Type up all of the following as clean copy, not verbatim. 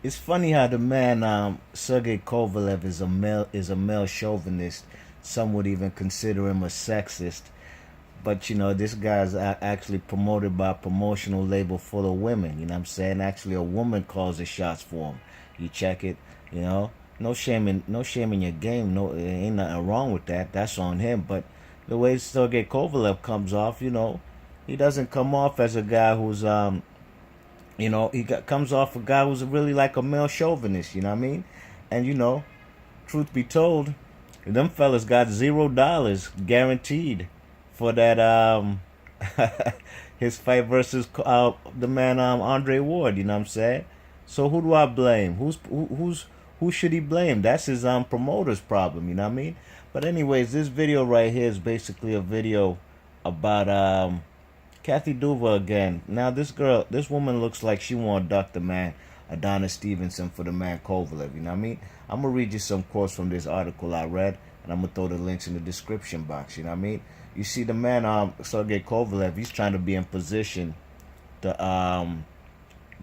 It's funny how the man Sergey Kovalev is a male chauvinist. Some would even consider him a sexist. But this guy's actually promoted by a promotional label full of women. You know what I'm saying? Actually, a woman calls the shots for him. You check it. You know, no shame in your game. No, ain't nothing wrong with that. That's on him. But the way Sergey Kovalev comes off, he doesn't come off as a guy who's comes off a guy who's really like a male chauvinist. You know what I mean? And truth be told, them fellas got $0 guaranteed for that his fight versus the man Andre Ward. You know what I'm saying? So who do I blame? Who should he blame? That's his promoter's problem. You know what I mean? But anyways, this video right here is basically a video about Kathy Duva again. Now this woman looks like she want to duck the man Adonis Stevenson for the man Kovalev. You know what I mean? I'm gonna read you some quotes from this article I read, and I'm gonna throw the links in the description box. You know what I mean? You see, the man Sergey Kovalev, he's trying to be in position to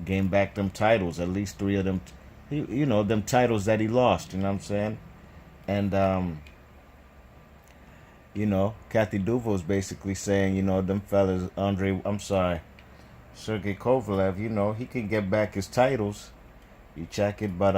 gain back them titles, at least three of them. Them titles that he lost. You know what I'm saying? And Kathy Duva was basically saying, them fellas, Sergey Kovalev, he can get back his titles. You check it, but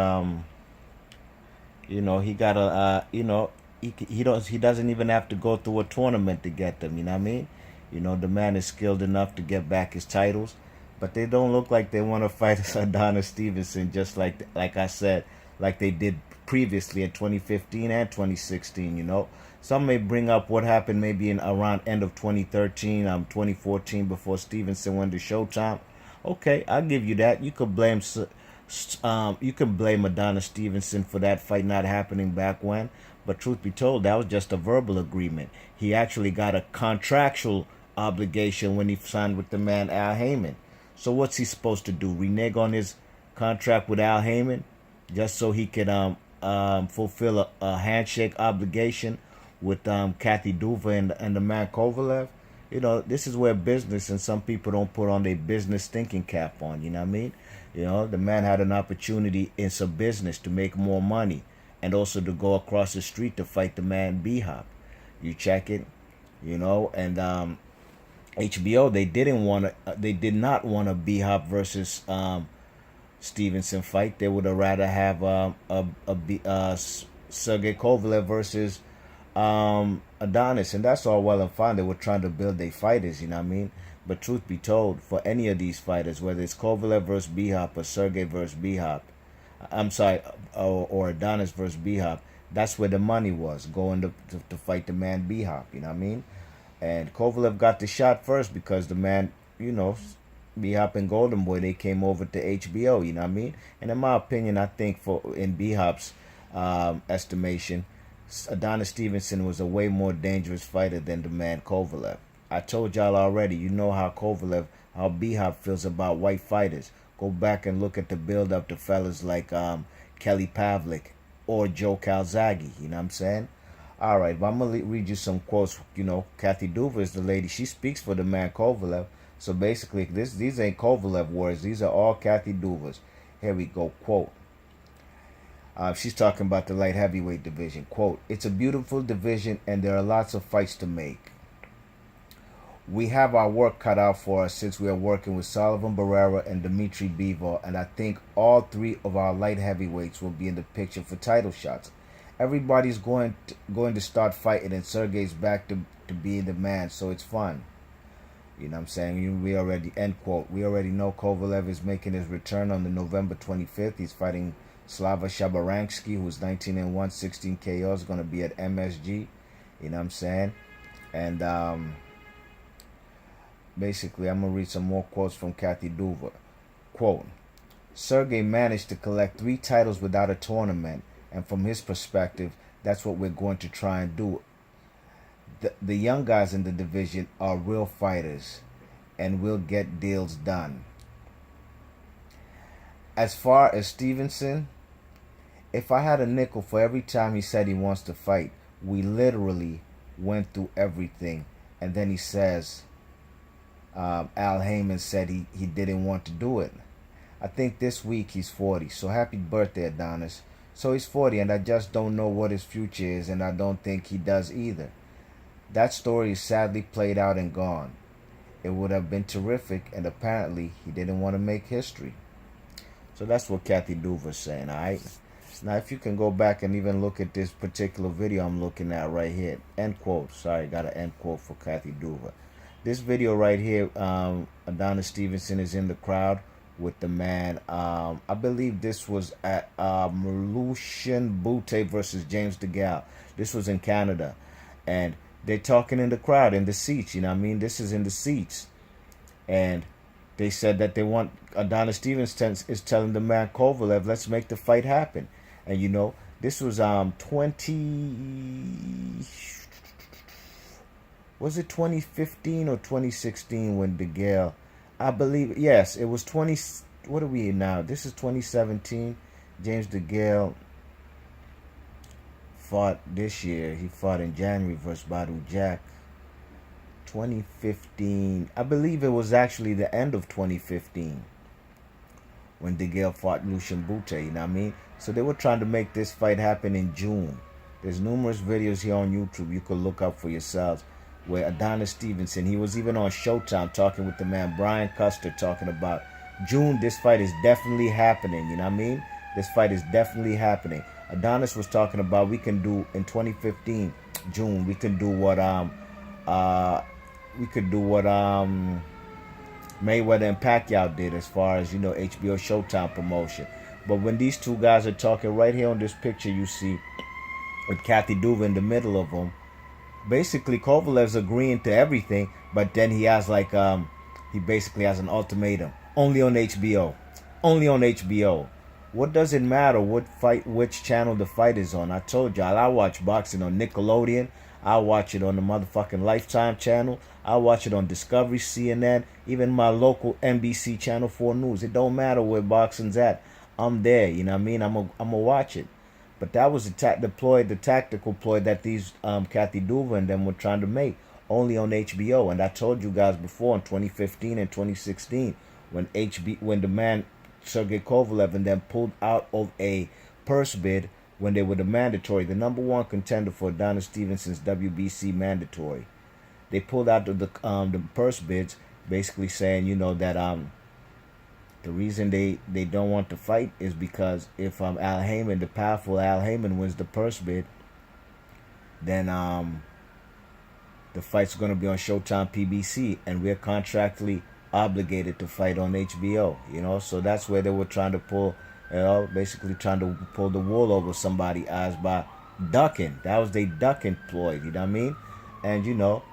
he gotta, he doesn't even have to go through a tournament to get them. You know what I mean? The man is skilled enough to get back his titles, but they don't look like they want to fight Adonis Stevenson, just like I said, like they did previously in 2015 and 2016. Some may bring up what happened maybe in around end of 2013, 2014, before Stevenson went to Showtime. Okay, I'll give you that. You could blame Adonis Stevenson for that fight not happening back when. But truth be told, that was just a verbal agreement. He actually got a contractual obligation when he signed with the man Al Heyman. So what's he supposed to do? Renege on his contract with Al Heyman just so he could fulfill a handshake obligation with Kathy Duva and the man Kovalev? This is where business, and some people don't put on their business thinking cap on. You know what I mean? The man had an opportunity in some business to make more money, and also to go across the street to fight the man B-Hop. You check it, and HBO, they did not want a B-Hop versus Stevenson fight. They would have rather have Sergey Kovalev versus Adonis, and that's all well and fine. They were trying to build their fighters, you know what I mean? But truth be told, for any of these fighters, whether it's Kovalev versus B-Hop or Sergey versus B-Hop, or Adonis versus B-Hop, that's where the money was, going to fight the man B-Hop, you know what I mean? And Kovalev got the shot first because the man, B-Hop and Golden Boy, they came over to HBO, you know what I mean? And in my opinion, I think in B-Hop's estimation, Adonis Stevenson was a way more dangerous fighter than the man Kovalev. I told y'all already, how B-Hop feels about white fighters. Go back and look at the build-up to fellas like Kelly Pavlik or Joe Calzaghe, you know what I'm saying? All right, but I'm going to read you some quotes. Kathy Duva is the lady. She speaks for the man Kovalev. So basically, these ain't Kovalev words. These are all Kathy Duva's. Here we go, quote. She's talking about the light heavyweight division. Quote, "It's a beautiful division and there are lots of fights to make. We have our work cut out for us since we are working with Sullivan Barrera and Dimitri Bivol, and I think all three of our light heavyweights will be in the picture for title shots. Everybody's going to start fighting, and Sergey's back to being the man, so it's fun." You know what I'm saying? We already, end quote. We already know Kovalev is making his return on the November 25th. He's fighting Slava Shabaransky, who's 19-1, 16 KOs, going to be at MSG. You know what I'm saying? And basically, I'm going to read some more quotes from Kathy Duva. Quote, "Sergey managed to collect 3 titles without a tournament, and from his perspective, that's what we're going to try and do. The young guys in the division are real fighters, and we'll get deals done. As far as Stevenson, if I had a nickel for every time he said he wants to fight, we literally went through everything. And then he says, Al Heyman said he didn't want to do it. I think this week he's 40. So happy birthday, Adonis. So he's 40, and I just don't know what his future is, and I don't think he does either. That story is sadly played out and gone. It would have been terrific, and apparently he didn't want to make history. So that's what Kathy Duva's saying, alright? Now, if you can go back and even look at this particular video I'm looking at right here. End quote. Sorry, got an end quote for Kathy Duva. This video right here, Adonis Stevenson is in the crowd with the man. I believe this was at Lucian Bute versus James DeGale. This was in Canada. And they're talking in the crowd, in the seats, you know what I mean? This is in the seats. And they said that they want, Adonis Stevenson is telling the man Kovalev, let's make the fight happen. And you know, this was 2015 or 2016 when DeGale, I believe, yes, it was 20, what are we in now? This is 2017. James DeGale fought this year. He fought in January versus Badu Jack. 2015, I believe it was actually the end of 2015 when DeGale fought Lucian Bute, you know what I mean? So they were trying to make this fight happen in June. There's numerous videos here on YouTube you could look up for yourselves where Adonis Stevenson, he was even on Showtime talking with the man Brian Custer, talking about June, this fight is definitely happening, you know what I mean? This fight is definitely happening. Adonis was talking about we can do in 2015, June, we can do what Mayweather and Pacquiao did as far as, you know, HBO Showtime promotion. But when these two guys are talking right here on this picture you see with Kathy Duva in the middle of them, basically Kovalev's agreeing to everything, but then he has like he basically has an ultimatum. Only on HBO. Only on HBO. What does it matter what fight, which channel the fight is on? I told y'all I watch boxing on Nickelodeon. I watch it on the motherfucking Lifetime channel. I watch it on Discovery, CNN, even my local NBC Channel 4 News. It don't matter where boxing's at. I'm there, you know what I mean? I'm a watch it. But that was the tactical ploy that these Kathy Duva and them were trying to make, only on HBO. And I told you guys before in 2015 and 2016 when the man Sergey Kovalev and them pulled out of a purse bid when they were the mandatory, the number one contender for Adonis Stevenson's WBC mandatory. They pulled out of the purse bids, basically saying, you know, that the reason they don't want to fight is because if Al Heyman, the powerful Al Heyman, wins the purse bid, then the fight's going to be on Showtime PBC, and we're contractually obligated to fight on HBO, you know. So that's where they were trying to pull, you know, basically trying to pull the wool over somebody's eyes by ducking. That was they ducking ploy, you know what I mean? And, you know,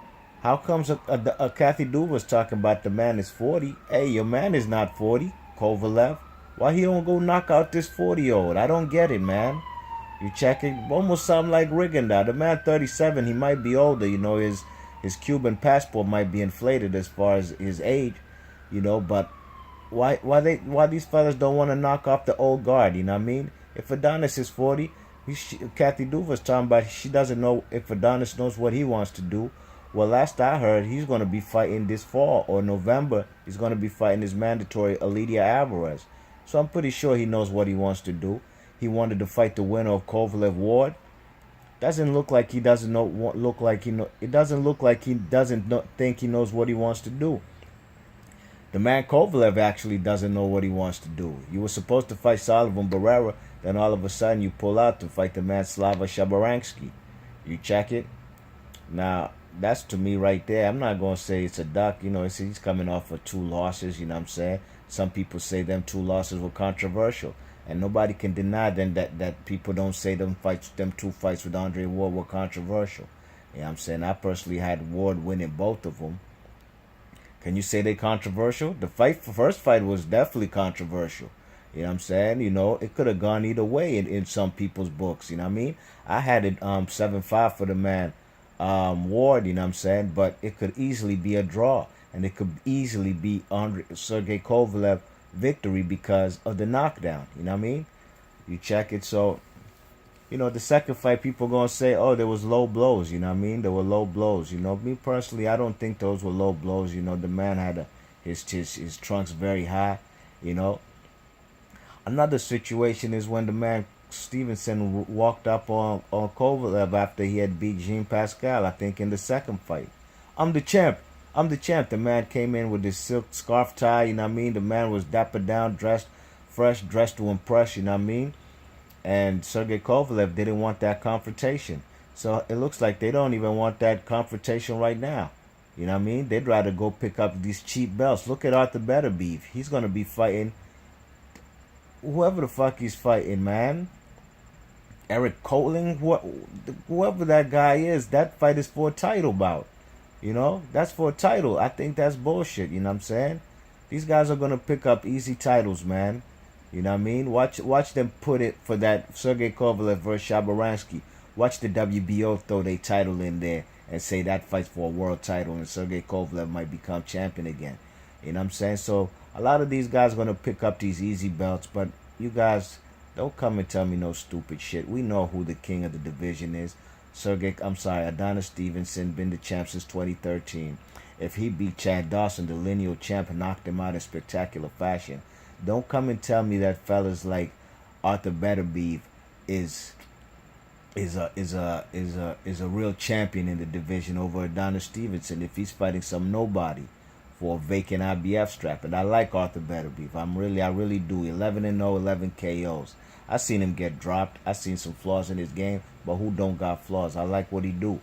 how comes a Kathy Duva's talking about the man is 40? Hey, your man is not 40, Kovalev. Why he don't go knock out this 40-year-old? I don't get it, man. You check it, almost sound like rigging that. The man 37, he might be older, you know, his Cuban passport might be inflated as far as his age, you know, but why these fellas don't want to knock off the old guard, you know what I mean? If Adonis is 40, Kathy Duva's talking about she doesn't know if Adonis knows what he wants to do. Well, last I heard, he's going to be fighting this fall or November. He's going to be fighting his mandatory Alidia Alvarez. So I'm pretty sure he knows what he wants to do. He wanted to fight the winner of Kovalev Ward. Doesn't look like he doesn't know. It doesn't look like he doesn't think he knows what he wants to do. The man Kovalev actually doesn't know what he wants to do. You were supposed to fight Sullivan Barrera, then all of a sudden you pull out to fight the man Slava Shabaransky. You check it. Now, that's to me right there. I'm not going to say it's a duck. You know, he's coming off of 2 losses, you know what I'm saying? Some people say them 2 losses were controversial. And nobody can deny then that people don't say them 2 fights with Andre Ward were controversial. You know what I'm saying? I personally had Ward winning both of them. Can you say they controversial? The first fight was definitely controversial. You know what I'm saying? You know, it could have gone either way in some people's books. You know what I mean? I had it 7-5 for the man Ward, you know what I'm saying? But it could easily be a draw. And it could easily be Sergey Kovalev victory because of the knockdown. You know what I mean? You check it. So, you know, the second fight, people going to say, oh, there was low blows. You know what I mean? There were low blows. You know, me personally, I don't think those were low blows. You know, the man had his trunks very high, you know. Another situation is when the man Stevenson walked up on Kovalev after he had beat Jean Pascal, I think, in the second fight. I'm the champ. I'm the champ. The man came in with his silk scarf tie, you know what I mean? The man was dapper down, dressed fresh, dressed to impress, you know what I mean? And Sergey Kovalev didn't want that confrontation. So it looks like they don't even want that confrontation right now. You know what I mean? They'd rather go pick up these cheap belts. Look at Arthur Beterbiev. He's going to be fighting whoever the fuck he's fighting, man. Eric Coling, whoever that guy is, that fight is for a title bout. You know, that's for a title. I think that's bullshit. You know what I'm saying? These guys are gonna pick up easy titles, man. You know what I mean? Watch them put it for that Sergey Kovalev versus Shabaransky. Watch the WBO throw their title in there and say that fight's for a world title and Sergey Kovalev might become champion again. You know what I'm saying? So a lot of these guys are gonna pick up these easy belts, but you guys don't come and tell me no stupid shit. We know who the king of the division is. Adonis Stevenson, been the champ since 2013. If he beat Chad Dawson, the lineal champ, and knocked him out in spectacular fashion, don't come and tell me that fellas like Arthur Beterbiev is a real champion in the division over Adonis Stevenson if he's fighting some nobody for a vacant IBF strap. And I like Arthur Beterbiev. I really do. 11-0, 11 KOs. I seen him get dropped. I seen some flaws in his game, but who don't got flaws? I like what he do.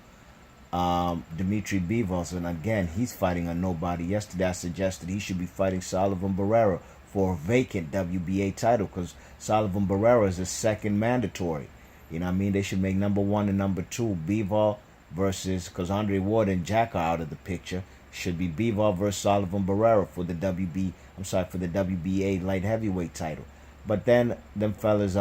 Dmitry Bivol, and again, he's fighting a nobody. Yesterday, I suggested he should be fighting Sullivan Barrera for a vacant WBA title because Sullivan Barrera is his second mandatory. You know what I mean? They should make number 1 and number 2 Bivol versus, because Andre Ward and Jack are out of the picture, should be Bivol versus Sullivan Barrera for the for the WBA light heavyweight title. But then them fellas,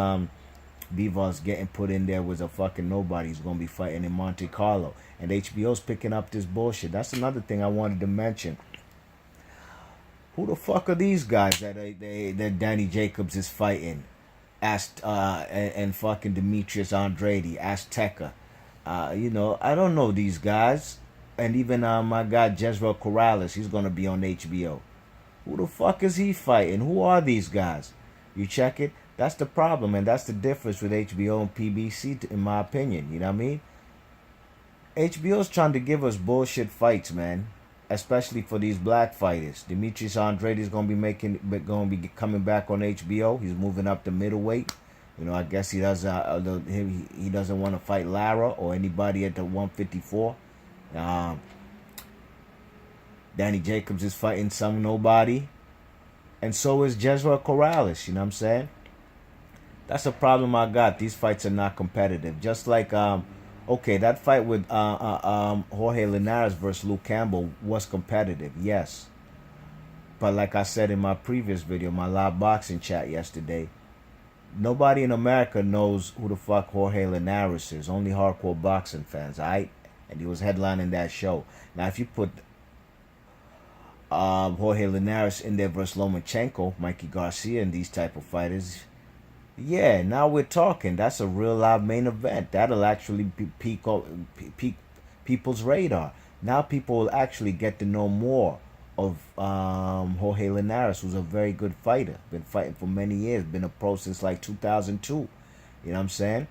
Bivol's getting put in there with a fucking nobody. He's gonna be fighting in Monte Carlo, and HBO's picking up this bullshit. That's another thing I wanted to mention. Who the fuck are these guys that Danny Jacobs is fighting? And fucking Demetrius Andrade, Azteca. You know, I don't know these guys. And even my guy Jezreel Corrales, he's gonna be on HBO. Who the fuck is he fighting? Who are these guys? You check it. That's the problem, and that's the difference with HBO and PBC, in my opinion. You know what I mean? HBO's trying to give us bullshit fights, man. Especially for these black fighters. Demetrius Andrade is gonna be coming back on HBO. He's moving up to middleweight. You know, I guess he doesn't. He doesn't want to fight Lara or anybody at the 154. Danny Jacobs is fighting some nobody, and so is Jezreel Corrales. You know what I'm saying? That's a problem I got. These fights are not competitive. Just like okay, that fight with Jorge Linares versus Luke Campbell was competitive, yes. But like I said in my previous video, my live boxing chat yesterday, nobody in America knows who the fuck Jorge Linares is. Only hardcore boxing fans, alright? And he was headlining that show. Now, if you put Jorge Linares in there versus Lomachenko, Mikey Garcia, and these type of fighters, yeah, now we're talking. That's a real live main event. That'll actually peak people's radar. Now people will actually get to know more of Jorge Linares, who's a very good fighter. Been fighting for many years. Been a pro since like 2002. You know what I'm saying?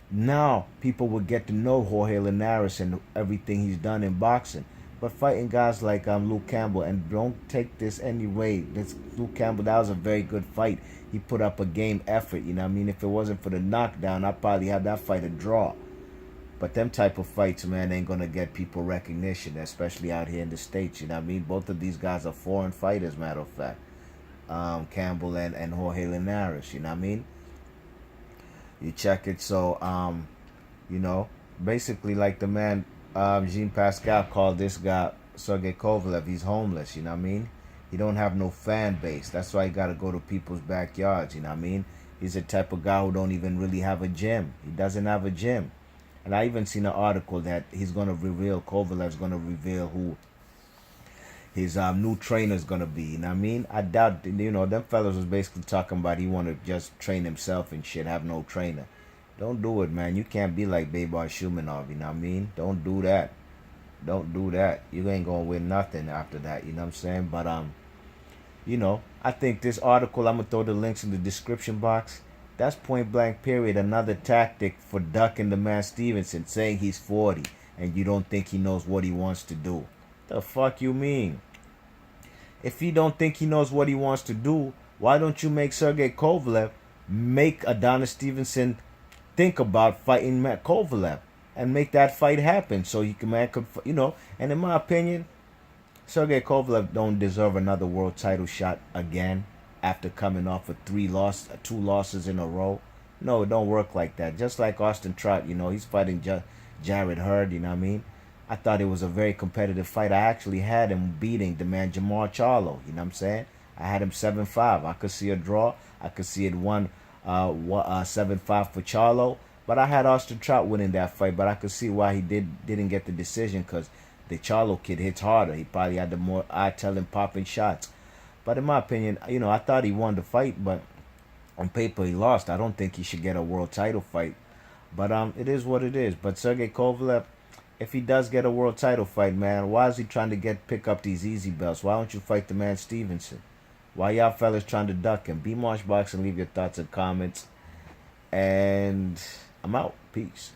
Now people will get to know Jorge Linares and everything he's done in boxing. But fighting guys like Luke Campbell, and don't take this anyway. This Luke Campbell, that was a very good fight. He put up a game effort, you know what I mean? If it wasn't for the knockdown, I'd probably have that fight a draw. But them type of fights, man, ain't going to get people recognition, especially out here in the States, you know what I mean? Both of these guys are foreign fighters, matter of fact. Campbell and Jorge Linares, you know what I mean? You check it, so, you know, basically like the man Jean Pascal called this guy Sergey Kovalev, he's homeless, you know what I mean? He don't have no fan base. That's why he got to go to people's backyards, you know what I mean? He's the type of guy who don't even really have a gym. He doesn't have a gym. And I even seen an article that he's going to reveal, Kovalev's going to reveal who his new trainer's going to be, you know what I mean? I doubt, you know, them fellas was basically talking about he want to just train himself and shit, have no trainer. Don't do it, man. You can't be like Baybar Shumanov, you know what I mean? Don't do that. Don't do that. You ain't gonna win nothing after that, you know what I'm saying? But I think this article, I'm gonna throw the links in the description box. That's point blank period. Another tactic for ducking the man Stevenson, saying he's 40 and you don't think he knows what he wants to do. The fuck you mean? If you don't think he knows what he wants to do, why don't you make Sergey Kovalev make Adonis Stevenson think about fighting Matt Kovalev and make that fight happen so he can And in my opinion, Sergey Kovalev don't deserve another world title shot again after coming off of two losses in a row. No, it don't work like that. Just like Austin Trout, he's fighting Jared Hurd. You know what I mean? I thought it was a very competitive fight. I actually had him beating the man Jamar Charlo. You know what I'm saying? I had him 7-5. I could see a draw. I could see it 7-5 for Charlo. But I had Austin Trout winning that fight. But I could see why he didn't get the decision, because the Charlo kid hits harder. He probably had the more eye-telling popping shots. But in my opinion, I thought he won the fight, but on paper he lost. I don't think he should get a world title fight. But it is what it is. But Sergey Kovalev, if he does get a world title fight, man, why is he trying to pick up these easy belts? Why don't you fight the man Stevenson? Why y'all fellas trying to duck him? Be Marshbox and leave your thoughts and comments. And I'm out. Peace.